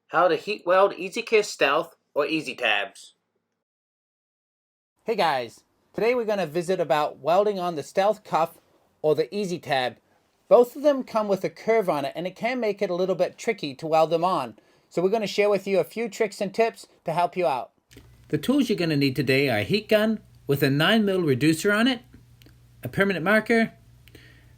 How to heat weld EasyCare Stealth or EasyTabs. Hey guys, today we're going to visit about welding on the Stealth cuff or the EasyTab. Both of them come with a curve on it and it can make it a little bit tricky to weld them on. So we're going to share with you a few tricks and tips to help you out. The tools you're going to need today are a heat gun with a 9mm reducer on it, a permanent marker,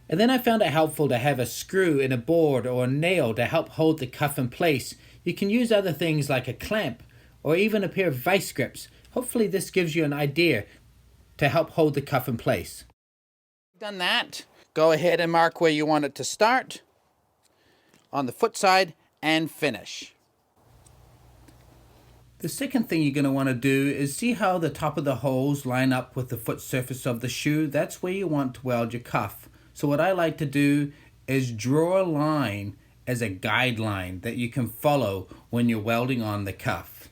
and then I found it helpful to have a screw in a board or a nail to help hold the cuff in place. You can use other things like a clamp or even a pair of vice grips. Hopefully this gives you an idea to help hold the cuff in place. Done that, go ahead and mark where you want it to start on the foot side and finish. The second thing you're going to want to do is see how the top of the holes line up with the foot surface of the shoe. That's where you want to weld your cuff. So what I like to do is draw a line as a guideline that you can follow when you're welding on the cuff.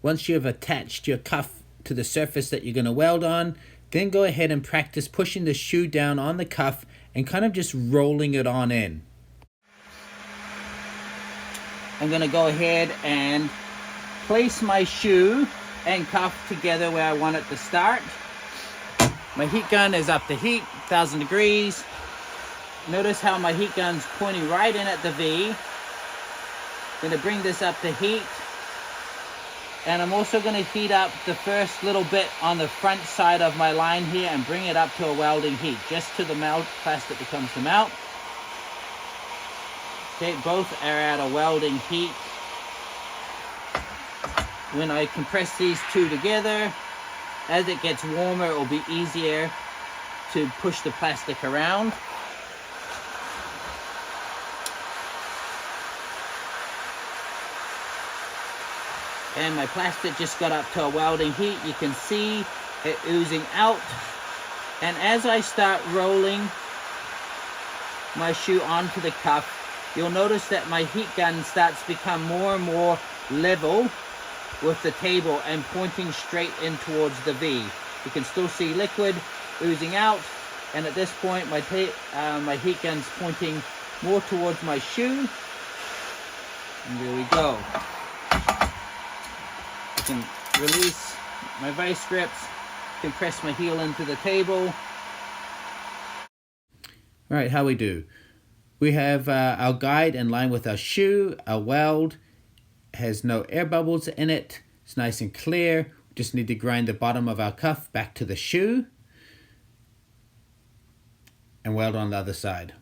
Once you've attached your cuff to the surface that you're going to weld on, then go ahead and practice pushing the shoe down on the cuff and kind of just rolling it on in. I'm going to go ahead and place my shoe and cuff together where I want it to start. My heat gun is up to heat, 1000 degrees. Notice how my heat gun's pointing right in at the V. Going to bring this up to heat. And I'm also going to heat up the first little bit on the front side of my line here and bring it up to a welding heat, just to the melt, plastic becomes the melt. Okay, both are at a welding heat. When I compress these two together, as it gets warmer, it will be easier to push the plastic around. And my plastic just got up to a welding heat. You can see it oozing out. And as I start rolling my shoe onto the cuff, you'll notice that my heat gun starts to become more and more level with the table and pointing straight in towards the V. You can still see liquid oozing out, and at this point my heat gun's pointing more towards my shoe. And there we go. I can release my vice grips, compress my heel into the table. All right, how we do? We have our guide in line with our shoe. Our weld has no air bubbles in it. It's nice and clear. We just need to grind the bottom of our cuff back to the shoe and weld on the other side.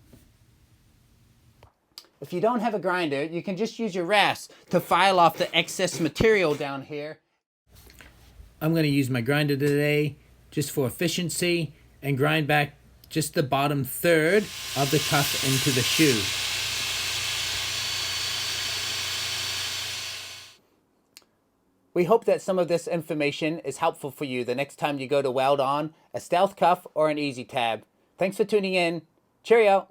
If you don't have a grinder, you can just use your rasp to file off the excess material down here. I'm going to use my grinder today just for efficiency and grind back just the bottom third of the cuff into the shoe. We hope that some of this information is helpful for you the next time you go to weld on a Stealth cuff or an EasyTab. Thanks for tuning in. Cheerio!